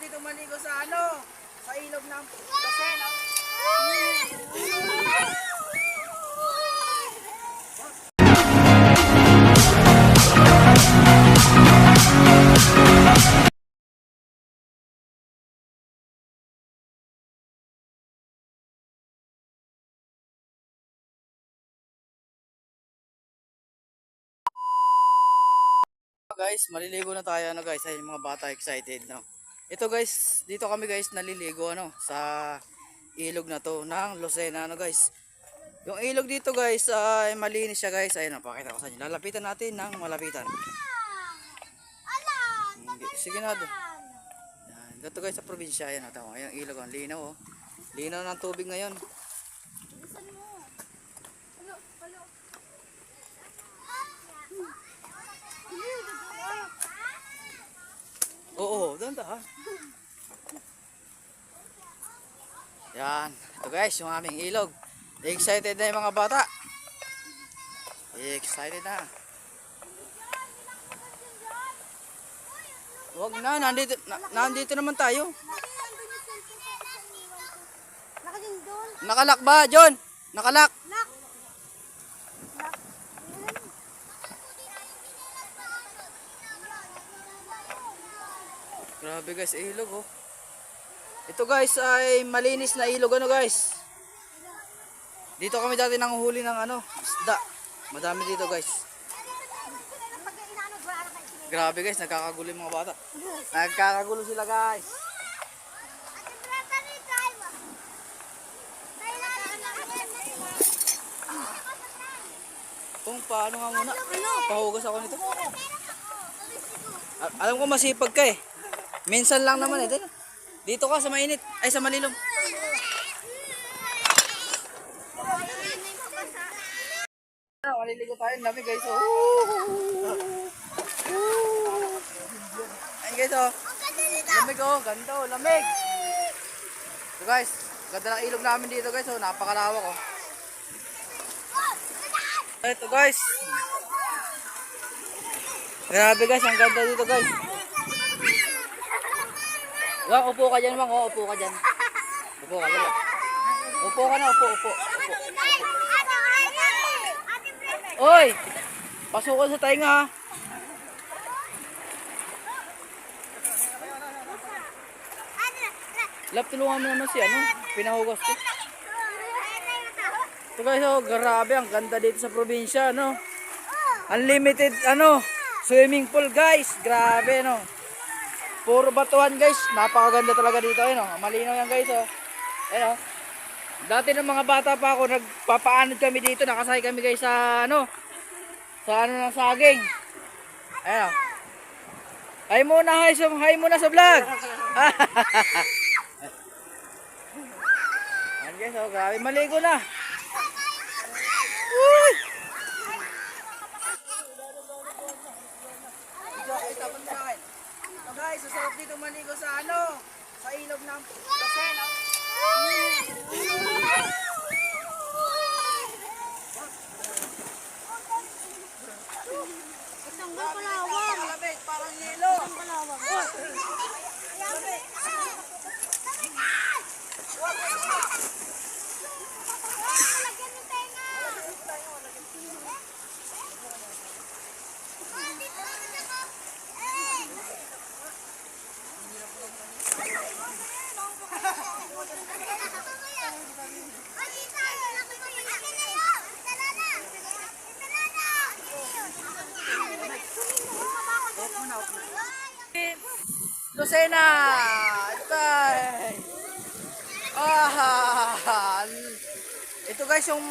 dito maligo sa ano? Sa ilog ng Lucena. Guys, maliligo na tayo ano guys, ay mga bata excited no. Ito guys, dito kami guys naliligo ano sa ilog na to ng Lucena ano guys. Yung ilog dito guys ay malinis siya guys. Ayun, pakita ko sa inyo. Lalapitan natin ng malapitan. Sige na do. Dito guys sa probinsya ayan, tama. Ayun ilog, ang linaw oh. Linaw ng tubig ngayon. Oo, doon ha. Yan. Ito guys, yung aming ilog. Excited na yung mga bata. Excited na. Wag na, nandito naman tayo. Nakalak ba, John? Nakalak. Grabe guys, ilog oh. Ito guys ay malinis na ilog ano guys. Dito kami dati nanguhuli ng ano, isda. Madami dito guys. Grabe guys, nagkakagulo yung mga bata. Nagkakagulo sila guys. Kung paano nga muna, pahugas ako nito. Alam ko masipag ka eh. Minsan lang naman eh. Dito ka sa mainit. Ay sa malilom. Maliligo tayo. Lamig guys. Ayun guys oh. Lamig oh. Ganda oh. Lamig. So guys. Ganda ng ilog namin dito guys oh. Napakalawak oh. Ito guys. Grabe guys. Ang ganda dito guys. Wang, upo ka dyan, Wang. Oh, upo ka dyan. Upo ka dyan. Upo ka na, upo. Oy! Pasukan sa tainga ha. Lap, tulungan mo naman si ano, pinahugas ko. So guys, oh, grabe, ang ganda dito sa probinsya, no? Unlimited, ano, swimming pool guys. Grabe, no? Puro batuhan guys, napakaganda talaga dito ayun oh. Malinaw yan guys oh. Ayun oh. Dati ng mga bata pa ako, nagpapaanod kami dito, nakasakay kami guys sa ano ng saging. Ayun oh. Hi muna sa vlog. Ayan guys oh, grabe, maligo na. Uy! Guys, sasarap dito maligo sa ano? Sa ilog ng Lucena. Tanggal palawang. Malamig, parang yelo. Palawang. Lucena! Ito guys yung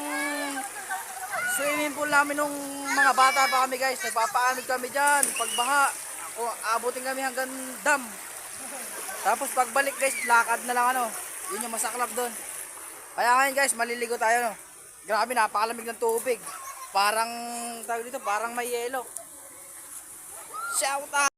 swimming pool namin nung mga bata pa kami guys. Nagpapaanod kami dyan, pagbaha. O abutin kami hanggang dam. Tapos pagbalik guys, lakad na lang ano. Yun yung masaklap doon. Kaya ngayon guys, maliligo tayo no. Grabe, napakalamig ng tubig. Parang, tawag dito, parang may yelo. Shout out!